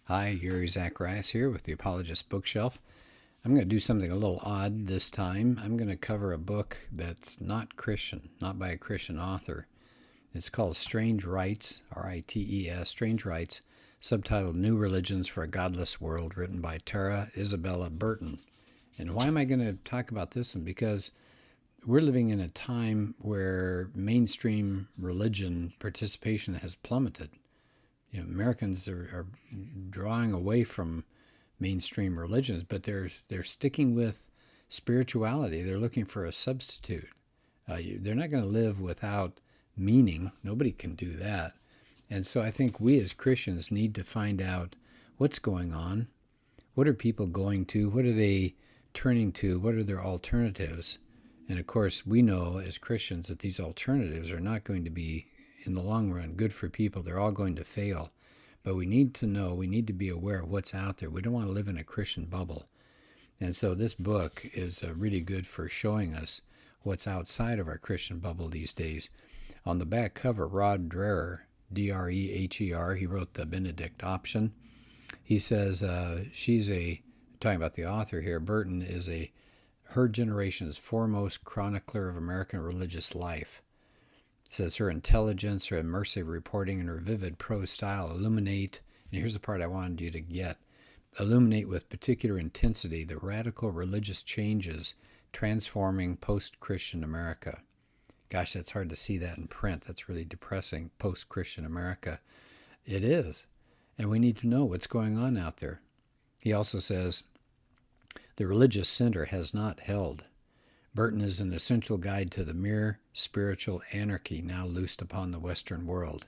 Hi, Gary Zacharias here with the Apologist bookshelf. I'm going to do something a little odd this time. I'm going to cover a book that's not Christian, not by a Christian author. It's called Strange Rites, R-I-T-E-S, Strange Rites, subtitled New Religions for a Godless World, written by Tara Isabella Burton. And why am I going to talk about this one? Because we're living in a time where mainstream religion participation has plummeted. Americans are drawing away from mainstream religions, but they're sticking with spirituality. They're looking for a substitute. They're not going to live without meaning. Nobody can do that. And so I think we as Christians need to find out what's going on. What are people going to? What are they turning to? What are their alternatives? And of course, we know as Christians that these alternatives are not going to be, in the long run, good for people. They're all going to fail. But we need to know, we need to be aware of what's out there. We don't want to live in a Christian bubble. And so this book is really good for showing us what's outside of our Christian bubble these days. On the back cover, Rod Dreher, D-R-E-H-E-R, he wrote the Benedict option. He says talking about the author here, Burton is her generation's foremost chronicler of American religious life. It says her intelligence, her immersive reporting, and her vivid prose style illuminate, and here's the part I wanted you to get, illuminate with particular intensity the radical religious changes transforming post-Christian America. Gosh, that's hard to see that in print. That's really depressing, post-Christian America. It is, and we need to know what's going on out there. He also says, the religious center has not held. Burton is an essential guide to the mere spiritual anarchy now loosed upon the Western world.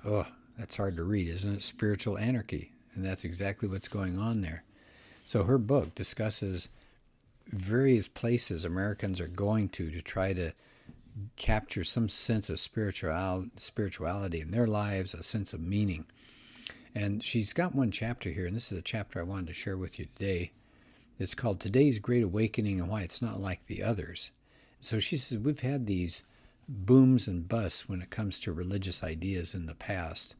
Oh, that's hard to read, isn't it? Spiritual anarchy. And that's exactly what's going on there. So her book discusses various places Americans are going to try to capture some sense of spirituality in their lives, a sense of meaning. And she's got one chapter here, and this is a chapter I wanted to share with you today. It's called Today's Great Awakening and Why It's Not Like the Others. So she says we've had these booms and busts when it comes to religious ideas in the past.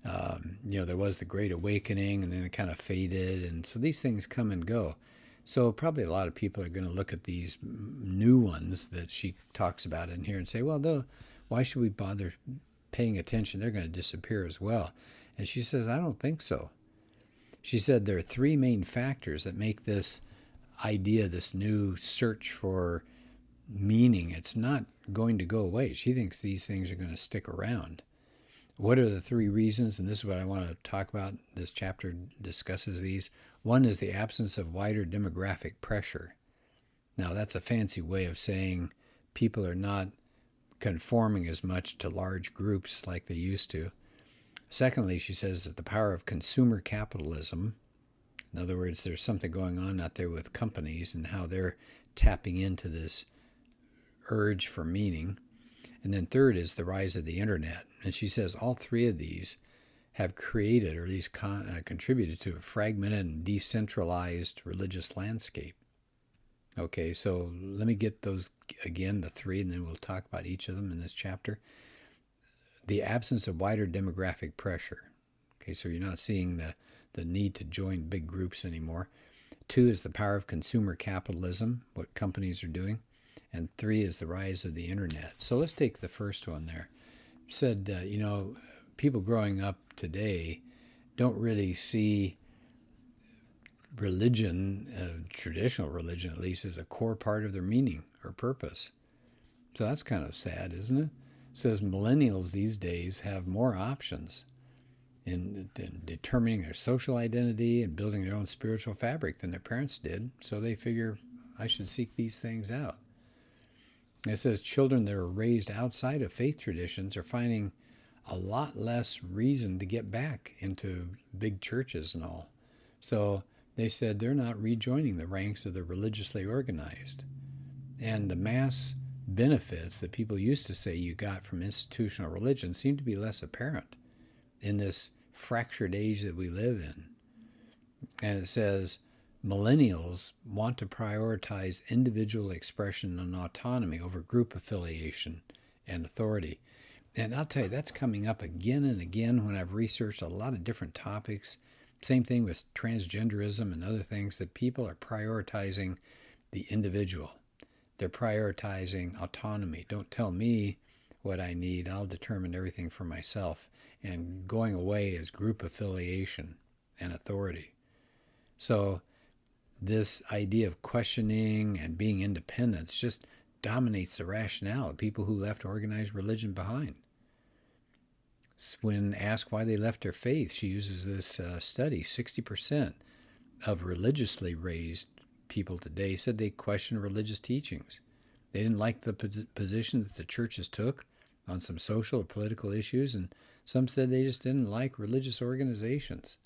There was the Great Awakening, and then it kind of faded, and so these things come and go. So probably a lot of people are going to look at these new ones that she talks about in here and say, well, why should we bother paying attention? They're going to disappear as well. And she says, I don't think so. She said there are three main factors that make this idea, this new search for meaning, it's not going to go away. She thinks these things are going to stick around. What are the three reasons? And this is what I want to talk about. This chapter discusses these. One is the absence of wider demographic pressure. Now, that's a fancy way of saying people are not conforming as much to large groups like they used to. Secondly, she says that the power of consumer capitalism, in other words, there's something going on out there with companies and how they're tapping into this urge for meaning. And then third is the rise of the internet. And she says all three of these have created, or at least contributed to, a fragmented and decentralized religious landscape. Okay, so let me get those again, the three, and then we'll talk about each of them in this chapter. The absence of wider demographic pressure. Okay, so you're not seeing the need to join big groups anymore. Two is the power of consumer capitalism, what companies are doing. And three is the rise of the internet. So let's take the first one there. It said, people growing up today don't really see religion, traditional religion at least, as a core part of their meaning or purpose. So that's kind of sad, isn't it? It says millennials these days have more options in determining their social identity and building their own spiritual fabric than their parents did. So they figure, I should seek these things out. It says children that are raised outside of faith traditions are finding a lot less reason to get back into big churches and all. So they said they're not rejoining the ranks of the religiously organized. And the mass benefits that people used to say you got from institutional religion seem to be less apparent in this fractured age that we live in. And it says millennials want to prioritize individual expression and autonomy over group affiliation and authority. And I'll tell you, that's coming up again and again when I've researched a lot of different topics. Same thing with transgenderism and other things, that people are prioritizing the individual. They're prioritizing autonomy. Don't tell me what I need. I'll determine everything for myself. And going away is group affiliation and authority. So this idea of questioning and being independent just dominates the rationale of people who left organized religion behind. When asked why they left their faith, she uses this study. 60% of religiously raised people today said they questioned religious teachings. They didn't like the position that the churches took on some social or political issues, and some said they just didn't like religious organizations.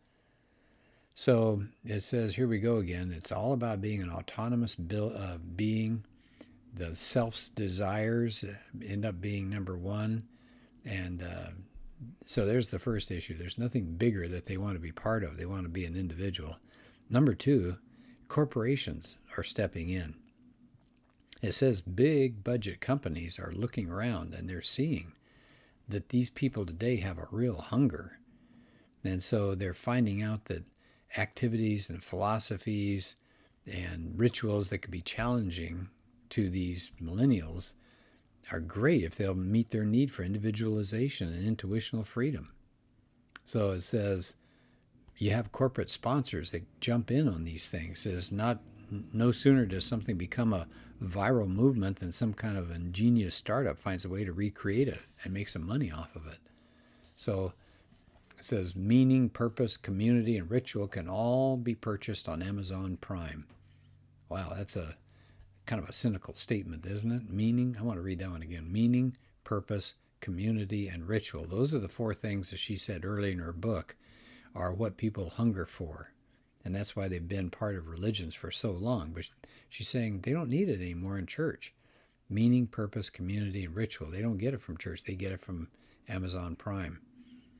So it says, here we go again, it's all about being an autonomous being. The self's desires end up being number one. And so there's the first issue. There's nothing bigger that they want to be part of. They want to be an individual. Number two, corporations are stepping in. It says big budget companies are looking around and they're seeing that these people today have a real hunger. And so they're finding out that activities and philosophies and rituals that could be challenging to these millennials are great if they'll meet their need for individualization and intuitional freedom. So it says you have corporate sponsors that jump in on these things. It says no sooner does something become a viral movement than some kind of ingenious startup finds a way to recreate it and make some money off of it. So it says meaning, purpose, community, and ritual can all be purchased on Amazon Prime. Wow, that's a kind of a cynical statement, isn't it? Meaning, I want to read that one again. Meaning, purpose, community, and ritual. Those are the four things that she said early in her book are what people hunger for. And that's why they've been part of religions for so long. But she's saying they don't need it anymore in church. Meaning, purpose, community, and ritual. They don't get it from church. They get it from Amazon Prime.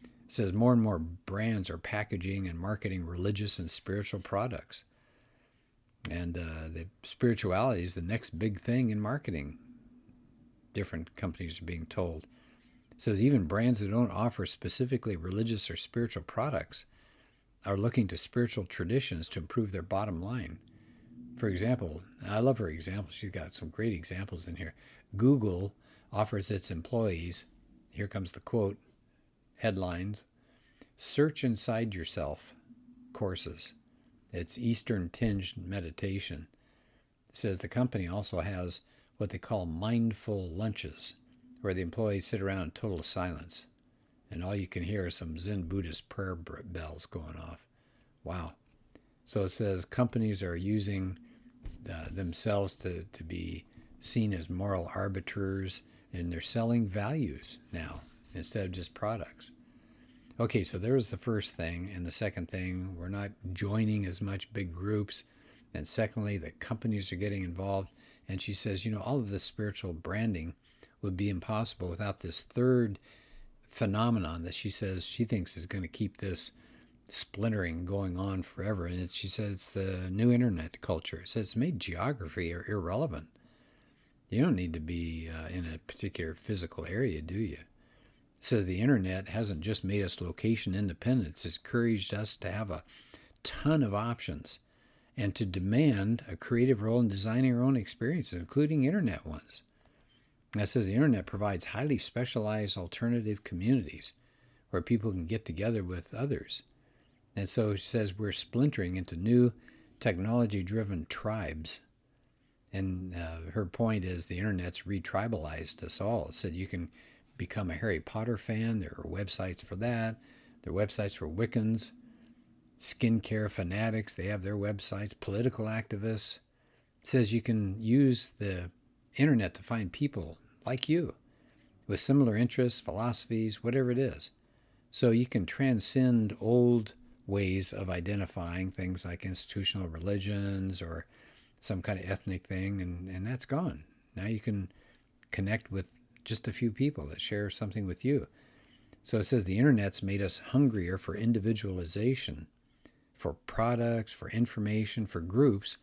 It says more and more brands are packaging and marketing religious and spiritual products. And the spirituality is the next big thing in marketing. Different companies are being told. It says even brands that don't offer specifically religious or spiritual products are looking to spiritual traditions to improve their bottom line. For example, I love her examples. She's got some great examples in here. Google offers its employees, here comes the quote, headlines, search inside yourself courses. It's Eastern tinged meditation. It says the company also has what they call mindful lunches, where the employees sit around in total silence, and all you can hear are some Zen Buddhist prayer bells going off. Wow. So it says companies are using themselves to be seen as moral arbiters, and they're selling values now instead of just products. Okay, so there's the first thing. And the second thing, we're not joining as much big groups. And secondly, the companies are getting involved. And she says, all of this spiritual branding would be impossible without this third phenomenon that she says she thinks is going to keep this splintering going on forever. And she says it's the new internet culture. It says it's made geography irrelevant. You don't need to be in a particular physical area, do you? It says the internet hasn't just made us location independent. It's encouraged us to have a ton of options and to demand a creative role in designing our own experiences, including internet ones. And it says the internet provides highly specialized alternative communities where people can get together with others. And so she says we're splintering into new technology-driven tribes. And her point is the internet's re-tribalized us all. It said you can become a Harry Potter fan. There are websites for that. There are websites for Wiccans, skincare fanatics. They have their websites. Political activists. It says you can use the internet to find people like you with similar interests, philosophies, whatever it is. So you can transcend old ways of identifying things like institutional religions or some kind of ethnic thing, and that's gone. Now you can connect with just a few people that share something with you. So it says the internet's made us hungrier for individualization, for products, for information, for groups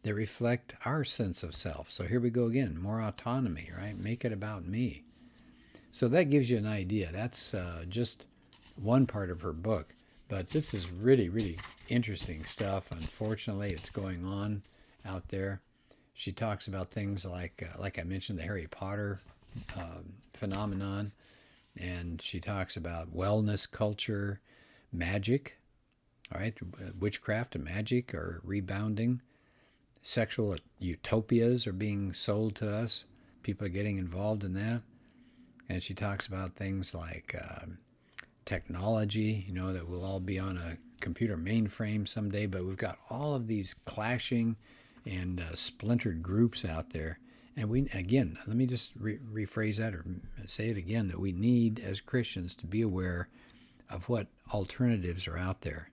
that reflect our sense of self. So here we go again, more autonomy, right? Make it about me. So that gives you an idea. That's just one part of her book. But this is really, really interesting stuff. Unfortunately, it's going on out there. She talks about things like I mentioned, the Harry Potter phenomenon, and she talks about wellness culture, magic, all right, witchcraft and magic are rebounding. Sexual utopias are being sold to us. People are getting involved in that. And she talks about things like technology, that we'll all be on a computer mainframe someday, but we've got all of these clashing and splintered groups out there. And let me just rephrase that or say it again, that we need as Christians to be aware of what alternatives are out there,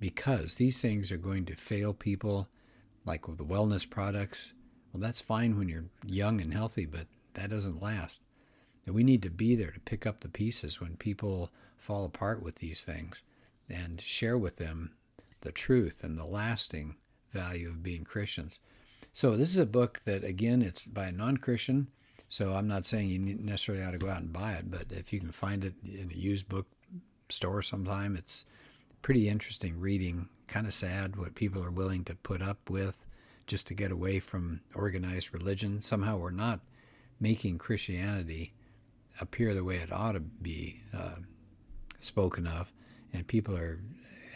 because these things are going to fail people, like with the wellness products. Well, that's fine when you're young and healthy, but that doesn't last. And we need to be there to pick up the pieces when people fall apart with these things and share with them the truth and the lasting value of being Christians. So this is a book that, again, it's by a non-Christian. So I'm not saying you necessarily ought to go out and buy it, but if you can find it in a used book store sometime, it's pretty interesting reading. Kind of sad what people are willing to put up with just to get away from organized religion. Somehow we're not making Christianity appear the way it ought to be spoken of, and people are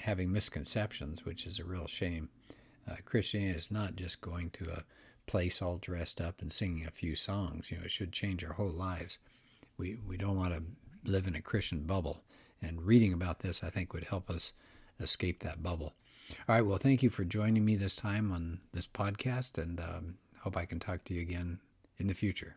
having misconceptions, which is a real shame. Christianity is not just going to a place all dressed up and singing a few songs. It should change our whole lives. We don't want to live in a Christian bubble, and reading about this, I think, would help us escape that bubble. All right, well, thank you for joining me this time on this podcast, and hope I can talk to you again in the future.